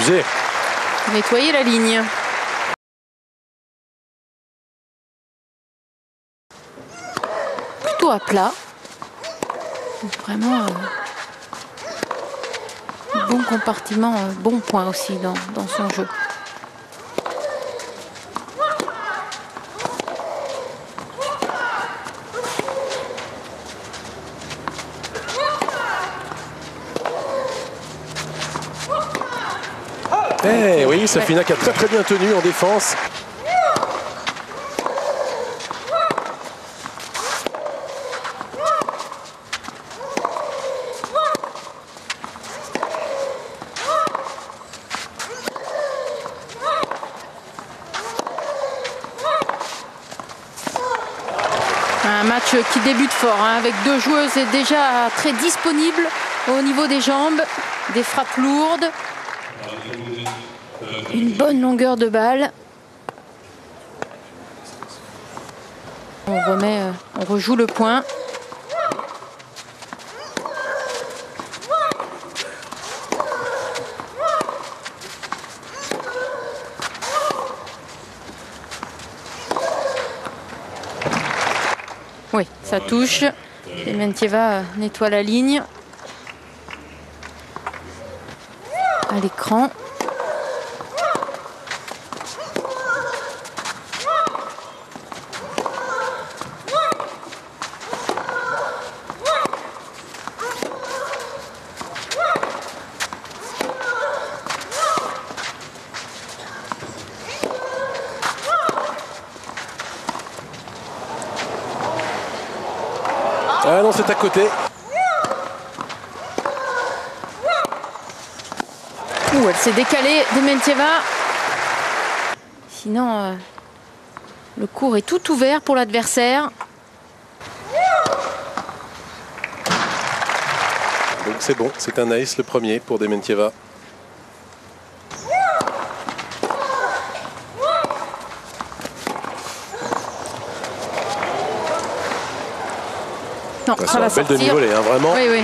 s'amuser. Nettoyer la ligne. Plutôt à plat. Vraiment bon compartiment, bon point aussi dans son jeu. Eh oui, Safina qui a très bien tenu en défense. Un match qui débute fort, hein, avec deux joueuses déjà très disponibles au niveau des jambes, des frappes lourdes, une bonne longueur de balle. On rejoue le point. Oui, ça touche. Dementieva nettoie la ligne. À l'écran. Ah non, c'est à côté. Ouh, elle s'est décalée, Dementieva. Sinon, le court est tout ouvert pour l'adversaire. Donc c'est bon, c'est un ace le premier pour Dementieva. Non, ça va belle sortir. demi-volée, hein, vraiment. Oui, oui.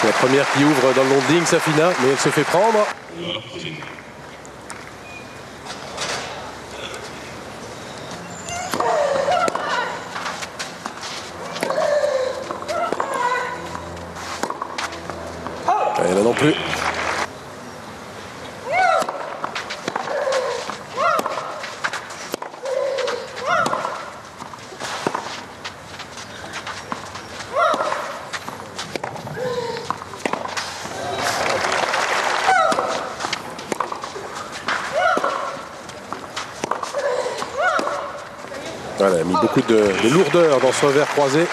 C'est la première qui ouvre dans le loading, Safina, mais elle se fait prendre. Et là non plus. Voilà, elle a mis beaucoup de lourdeur dans son revers croisé.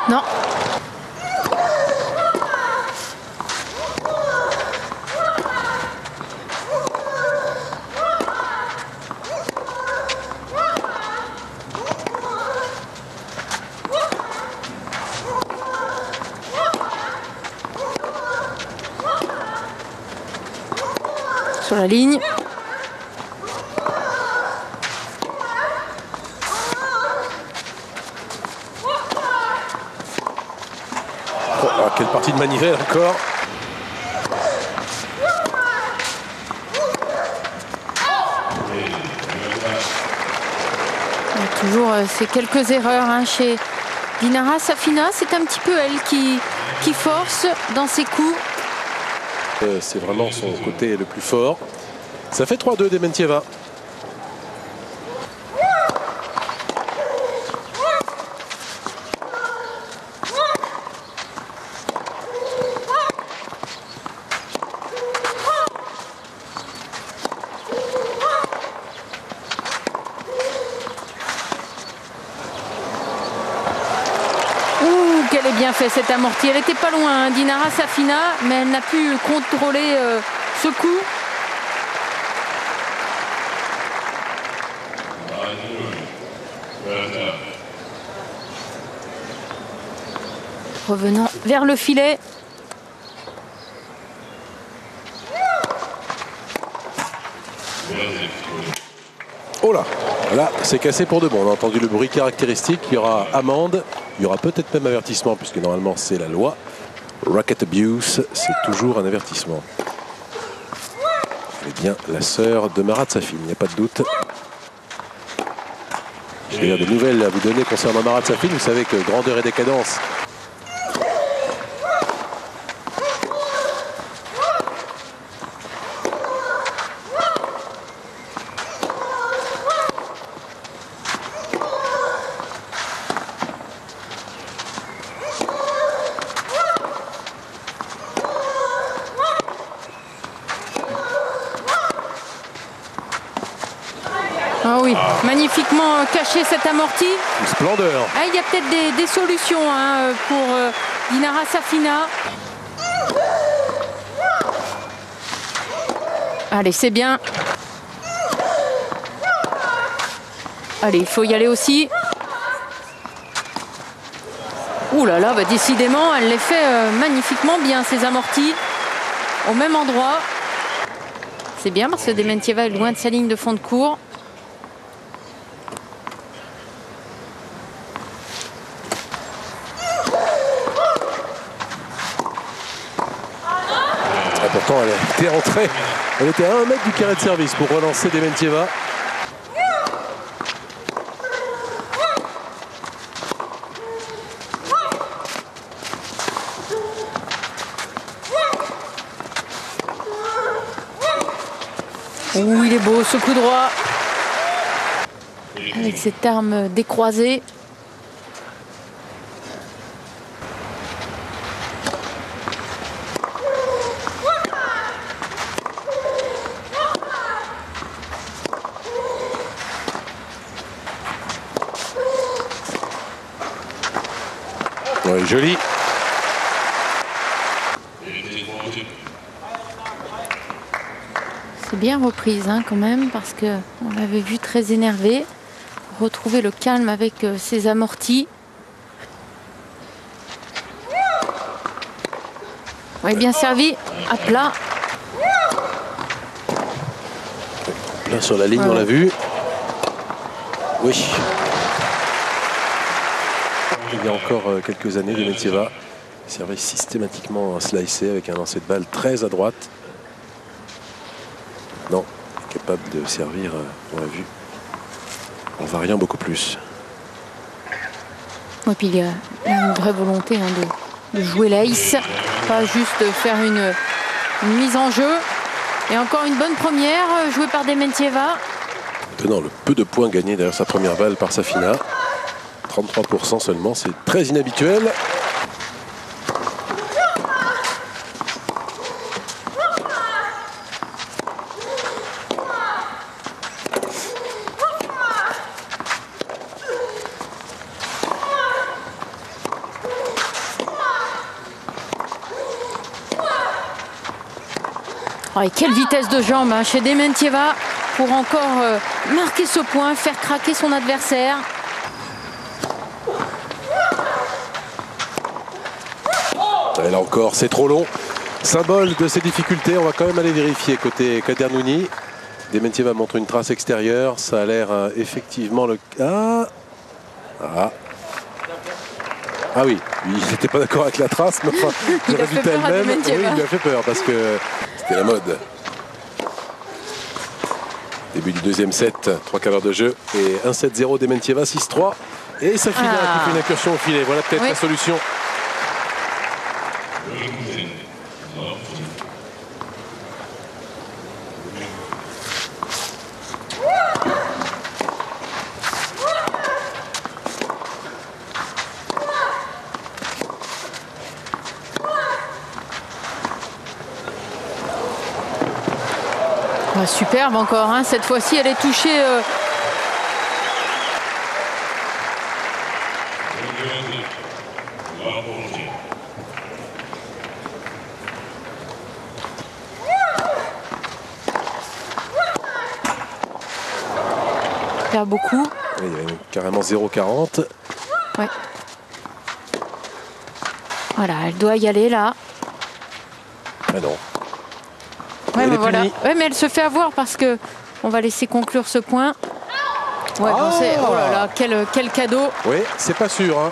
Non. Sur la ligne. Oh, quelle partie de manivelle encore. Il y a toujours ces quelques erreurs, hein, chez Dinara. Safina, c'est un petit peu elle qui force dans ses coups. C'est vraiment son côté le plus fort. Ça fait 3-2 Dementieva. est bien fait cette amortie. Elle n'était pas loin, hein, Dinara Safina, mais elle n'a pu contrôler ce coup. Revenant vers le filet. Oh là, là c'est cassé pour de bon. On a entendu le bruit caractéristique. Il y aura amende. Il y aura peut-être même avertissement puisque normalement c'est la loi. Racket abuse, c'est toujours un avertissement. Elle est bien la sœur de Marat Safin, il n'y a pas de doute. J'ai d'ailleurs des nouvelles à vous donner concernant Marat Safin. Vous savez que grandeur et décadence. Ah oui, magnifiquement caché cette amortie. Une splendeur. Ah, il y a peut-être des solutions hein, pour Dinara Safina. Allez, c'est bien. Allez, il faut y aller aussi. Ouh là là, bah décidément, elle les fait magnifiquement bien, ces amortis. Au même endroit. C'est bien parce que Dementieva est loin de sa ligne de fond de cours. Pourtant, elle était rentrée. Elle était à 1 mètre du carré de service pour relancer Dementieva. Ouh, il est beau ce coup droit. Avec cette arme décroisée. Oui, joli. C'est bien reprise hein, quand même parce qu'on l'avait vu très énervé. Retrouver le calme avec ses amortis. Oui, bien servi. À plat. Là sur la ligne, on l'a vu. Oui. Il y a encore quelques années, Dementieva servait systématiquement un slicé avec un lancer de balle très à droite. Non, capable de servir, on l'a vu, en variant beaucoup plus. Et puis il y a une vraie volonté hein, de jouer l'ace, pas juste faire une mise en jeu. Et encore une bonne première jouée par Dementieva. Tenant le peu de points gagnés derrière sa première balle par Safina. 33% seulement, c'est très inhabituel. Oh, et quelle vitesse de jambe hein, chez Dementieva pour encore marquer ce point, faire craquer son adversaire. Et là encore, c'est trop long. Symbole de ses difficultés, on va quand même aller vérifier côté Kadernouni. Dementieva montre une trace extérieure, ça a l'air effectivement le cas. Ah oui, il n'était pas d'accord avec la trace, mais enfin, le résultat elle-même, oui, il lui a fait peur parce que c'était la mode. Début du deuxième set, 3 quarts d'heure de jeu et 1-7-0 Dementieva, 6-3. Et Safina qui fait une incursion au filet, voilà peut-être la solution. Superbe encore, hein. Cette fois-ci elle est touchée perd beaucoup. Il y a carrément 0,40. Ouais. Voilà, elle doit y aller là. Ah non. Ouais, Elle est voilà. punie. Ouais, mais elle se fait avoir parce que on va laisser conclure ce point. Ouais, bon, oh là là, quel cadeau. Oui, c'est pas sûr. Hein.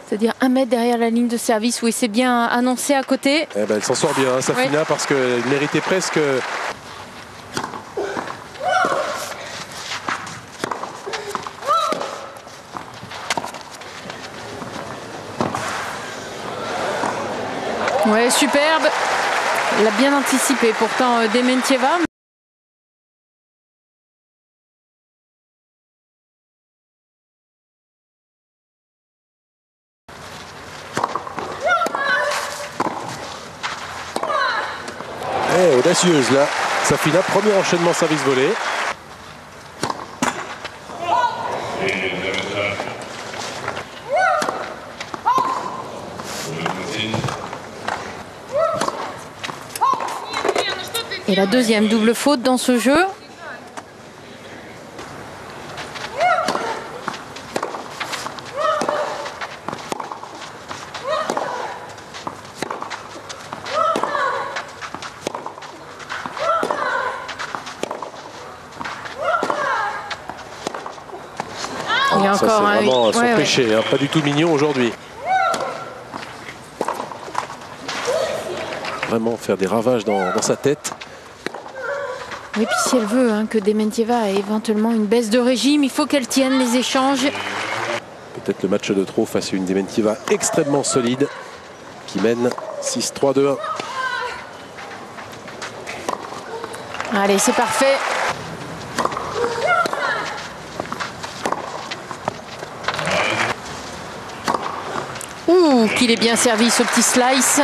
C'est-à-dire 1 mètre derrière la ligne de service. Oui, c'est bien annoncé à côté. Eh ben, elle s'en sort bien, Safina, oui. parce qu'elle méritait presque. Ouais, superbe. Elle a bien anticipé pourtant Dementieva. Audacieuse là. Safina, premier enchaînement service volé. Et la deuxième double faute dans ce jeu. Et encore ça, c'est vraiment son ouais, péché, hein, pas du tout mignon aujourd'hui. Vraiment faire des ravages dans sa tête. Oui, puis si elle veut que Dementieva ait éventuellement une baisse de régime, il faut qu'elle tienne les échanges. Peut-être le match de trop face à une Dementieva extrêmement solide qui mène 6-3-2-1. Allez, c'est parfait. Ouh, qu'il est bien servi ce petit slice.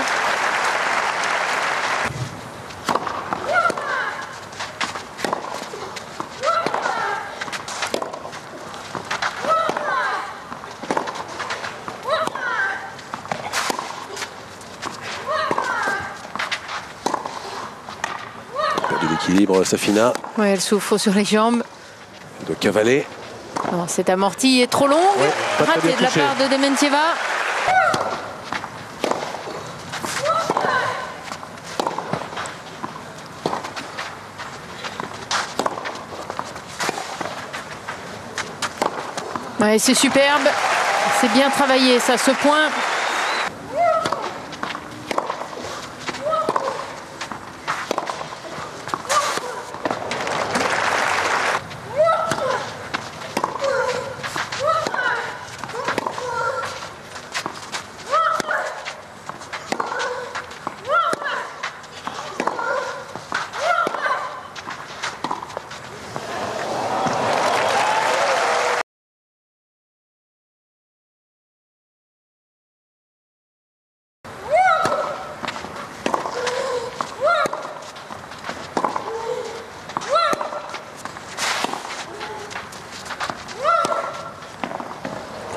Perdu l'équilibre, Safina. Oui, elle souffre sur les jambes. De cavaler. Cette amortie est trop longue. Ouais, raté de la part de Dementieva. Ouais, c'est superbe. C'est bien travaillé, ça, ce point.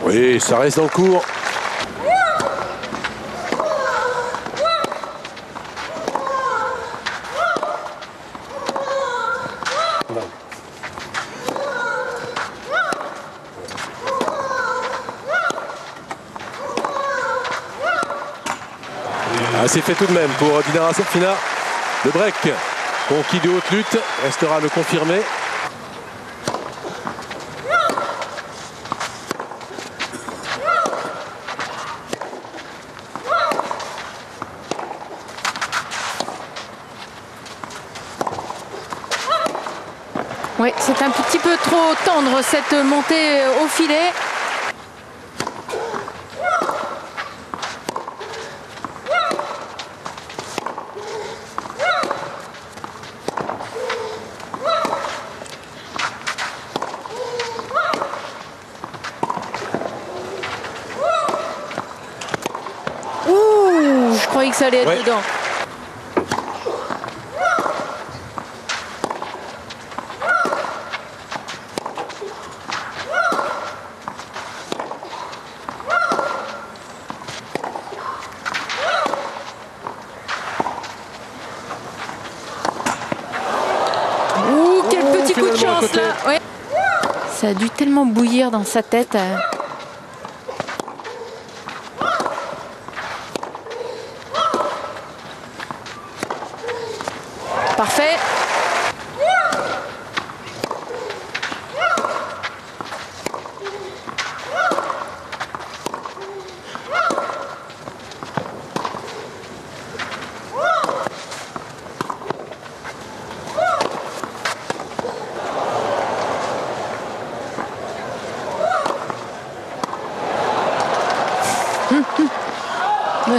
Oui, ça reste dans le cours. Ah, c'est fait tout de même pour Dinara Safina. Le break conquis de haute lutte restera à le confirmer. Oui, c'est un petit peu trop tendre cette montée au filet. Ouh, je croyais que ça allait être dedans. Ouh, quel petit coup de chance là. Ouais. Ça a dû tellement bouillir dans sa tête. Parfait.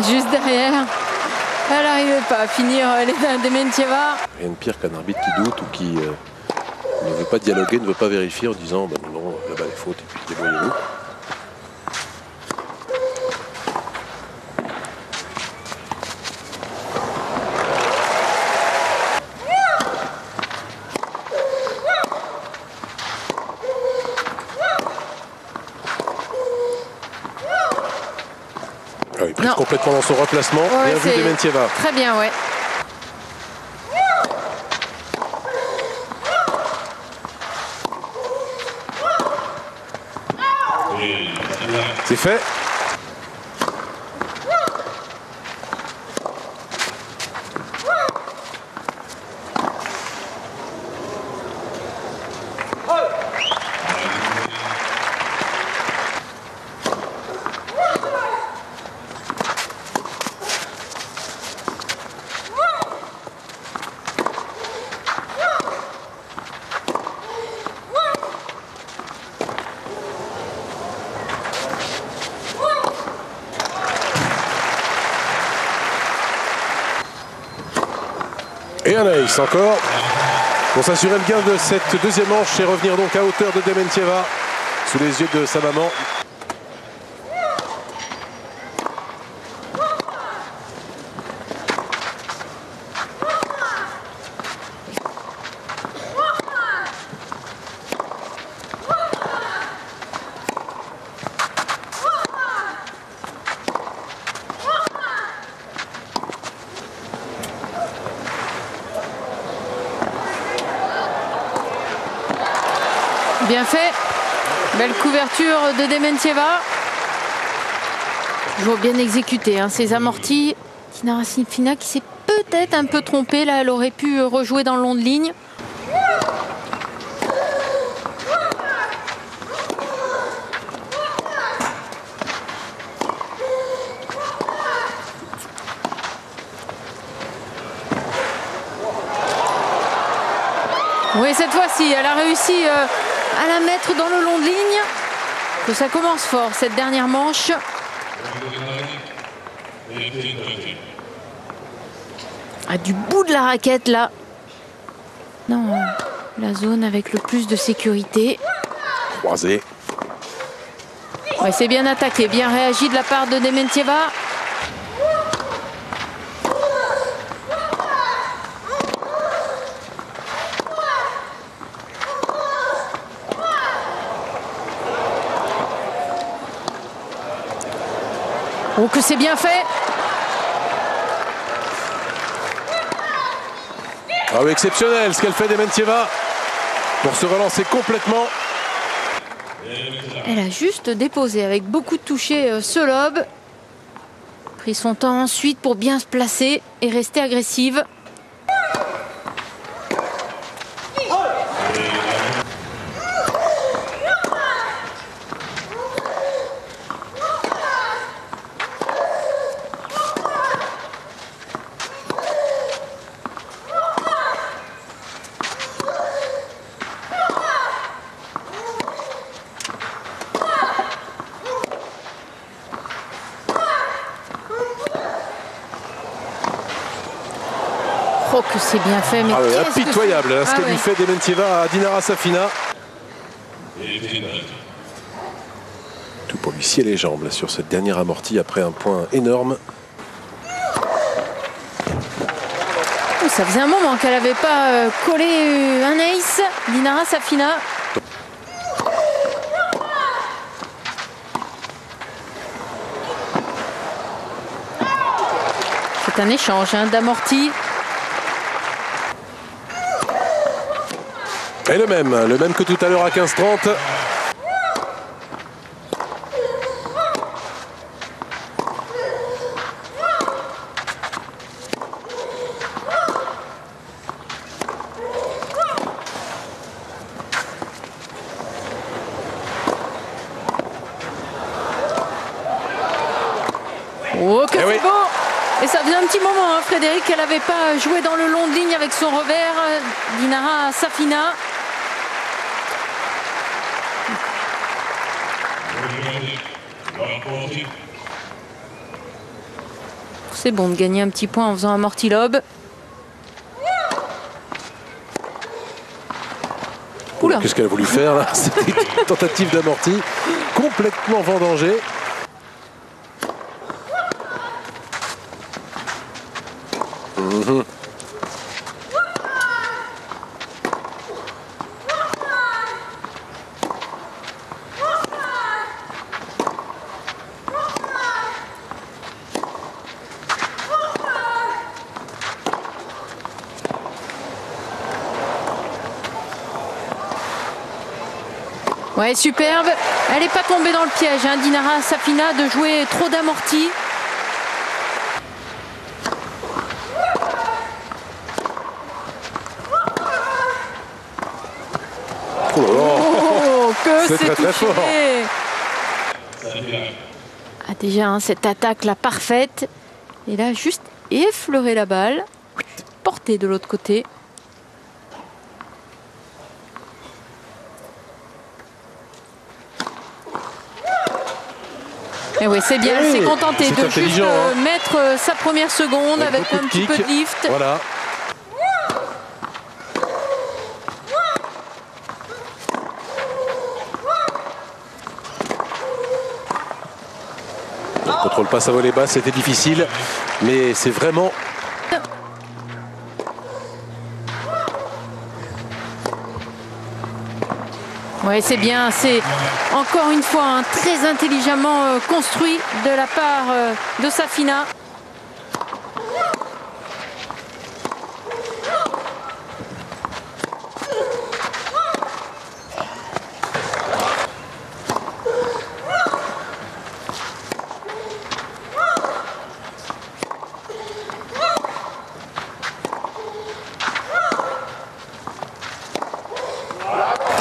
Juste derrière, elle n'arrivait pas à finir les Dementieva. Rien de pire qu'un arbitre qui doute ou qui ne veut pas dialoguer, ne veut pas vérifier en disant bah non, là-bas les fautes et puis débrouillez-vous. Ah oui, prise complètement dans son remplacement. Ouais, bien vu Dementieva. Très bien, ouais. C'est fait. Et un ace encore pour s'assurer le gain de cette deuxième manche et revenir donc à hauteur de Dementieva sous les yeux de sa maman. Bien fait. Belle couverture de Dementieva. Toujours bien exécuté. Hein, ces amortis. Dinara Safina qui s'est peut-être un peu trompée. Là, elle aurait pu rejouer dans le long de ligne. Oui, cette fois-ci, elle a réussi à la mettre dans le long de ligne. Que ça commence fort, cette dernière manche. Ah, du bout de la raquette, là. Dans la zone avec le plus de sécurité. Croisé. Ouais, c'est bien attaqué, bien réagi de la part de Dementieva. Oh, que c'est bien fait. Ah oui, exceptionnel ce qu'elle fait Dementieva pour se relancer complètement. Elle a juste déposé avec beaucoup de toucher ce lob. Pris son temps ensuite pour bien se placer et rester agressive. Oh, que c'est bien fait, mais oui, impitoyable ce qu'elle lui fait Dementieva à Dinara Safina. Tout pour lui scier les jambes là, sur cette dernière amortie après un point énorme. Oh, ça faisait un moment qu'elle n'avait pas collé un ace, Dinara Safina. C'est un échange d'amortis. Et le même que tout à l'heure à 15-30. Oh, que c'est beau! Et ça faisait un petit moment, hein, Frédéric, qu'elle n'avait pas joué dans le long de ligne avec son revers. Dinara Safina. C'est bon de gagner un petit point en faisant un amorti-lobe. Qu'est-ce qu'elle a voulu faire là? C'était une tentative d'amorti complètement vendangée. Ouais, superbe. Elle n'est pas tombée dans le piège, hein, Dinara Safina, de jouer trop d'amortis. Oh, que c'est très fort. Ah, déjà, hein, cette attaque là parfaite. Et là, juste effleurer la balle. Porter de l'autre côté. Et oui, c'est bien, elle s'est contentée de juste mettre sa première seconde avec un petit peu de lift. Voilà. Le contrôle passe à voler basse, c'était difficile, mais c'est vraiment... Oui, c'est bien, c'est encore une fois hein, très intelligemment construit de la part de Safina.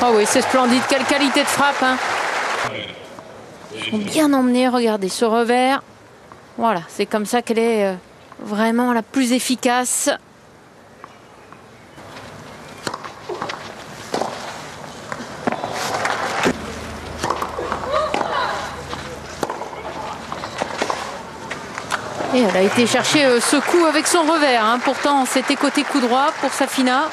Oh oui, c'est splendide. Quelle qualité de frappe. Hein. Ils sont bien emmenés. Regardez ce revers. Voilà, c'est comme ça qu'elle est vraiment la plus efficace. Et elle a été chercher ce coup avec son revers. Hein. Pourtant, c'était côté coup droit pour Safina.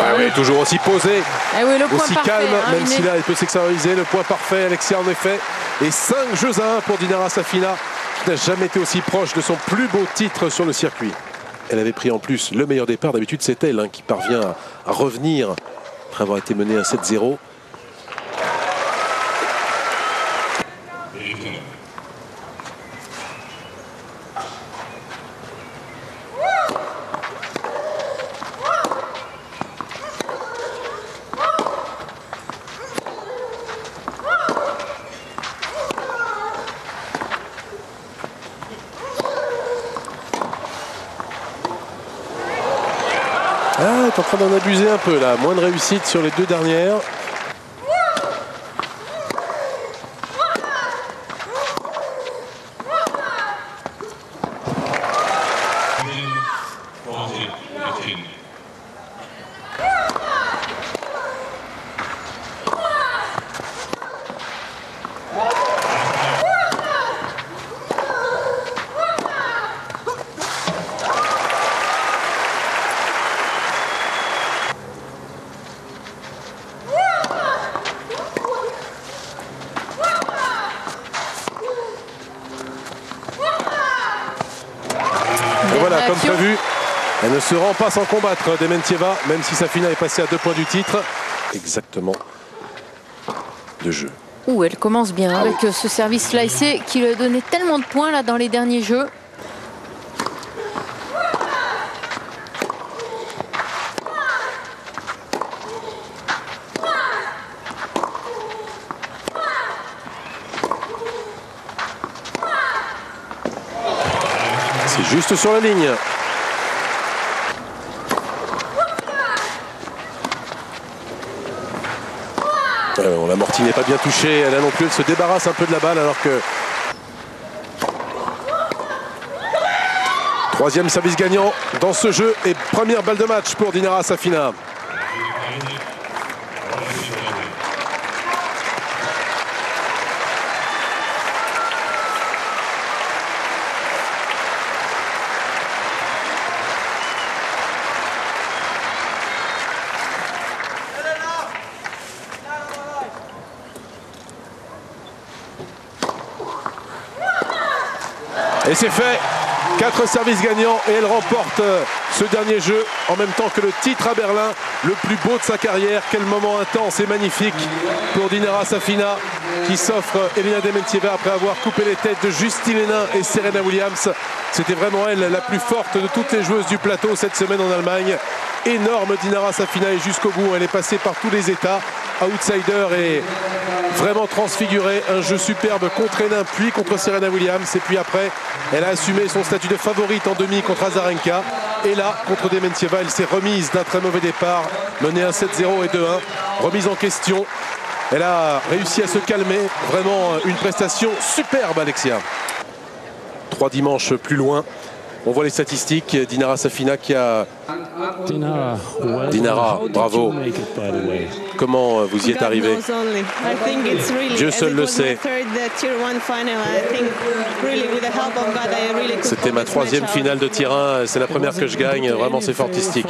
Ah oui, toujours aussi posé, oui, le point aussi parfait, calme, hein, même si là elle peut s'extérioriser. Le point parfait, Alexia en effet. Et 5-1 pour Dinara Safina, qui n'a jamais été aussi proche de son plus beau titre sur le circuit. Elle avait pris en plus le meilleur départ. D'habitude, c'est elle hein, qui parvient à revenir après avoir été menée à 7-0. Ah, elle est en train d'en abuser un peu là. Moins de réussite sur les deux dernières. Et voilà, comme prévu, elle ne se rend pas sans combattre, Dementieva, même si Safina est passée à 2 points du titre. Exactement de jeu. Ouh, elle commence bien avec ce service slicé qui lui a donné tellement de points là dans les derniers jeux. Juste sur la ligne. L'amorti n'est pas bien touchée. Elle a non plus, elle se débarrasse un peu de la balle alors que... Troisième service gagnant dans ce jeu et première balle de match pour Dinara Safina. Et c'est fait, 4 services gagnants et elle remporte ce dernier jeu en même temps que le titre à Berlin, le plus beau de sa carrière. Quel moment intense et magnifique pour Dinara Safina qui s'offre Elina Dementieva après avoir coupé les têtes de Justine Henin et Serena Williams. C'était vraiment elle la plus forte de toutes les joueuses du plateau cette semaine en Allemagne. Énorme Dinara Safina et jusqu'au bout, elle est passée par tous les états. Outsider et vraiment transfiguré, un jeu superbe contre Henin puis contre Serena Williams et puis après elle a assumé son statut de favorite en demi contre Azarenka et là contre Dementieva elle s'est remise d'un très mauvais départ, menée 1-7-0 et 2-1, remise en question, elle a réussi à se calmer, vraiment une prestation superbe Alexia. 3 dimanches plus loin, on voit les statistiques, Dinara Safina qui a... Dinara, bravo. Comment vous y êtes arrivé? Dieu seul le sait. C'était ma 3e finale de Tier 1, c'est la première que je gagne, vraiment c'est fantastique.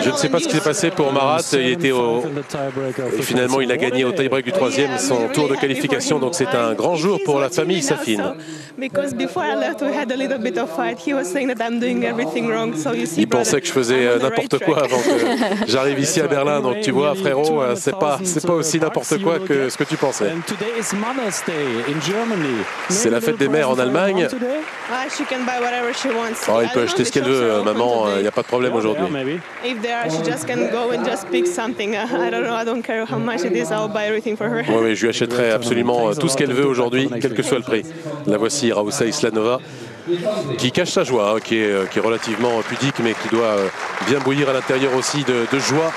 Je ne sais pas ce qui s'est passé pour Marat, il était au... Et finalement il a gagné au tie-break du 3e, son tour de qualification, donc c'est un grand jour pour la famille Safin. Il pensait que je faisais n'importe quoi avant que j'arrive ici à Berlin, donc tu vois frérot, c'est pas aussi n'importe quoi que ce que tu pensais. C'est la fête des mères en Allemagne. Oh, elle peut acheter ce qu'elle veut, maman, il n'y a pas de problème aujourd'hui. Oui, je lui achèterai absolument tout ce qu'elle veut aujourd'hui, quel que soit le prix. La voici, Raoussa Islanova, qui cache sa joie, hein, qui est relativement pudique, mais qui doit bien bouillir à l'intérieur aussi de joie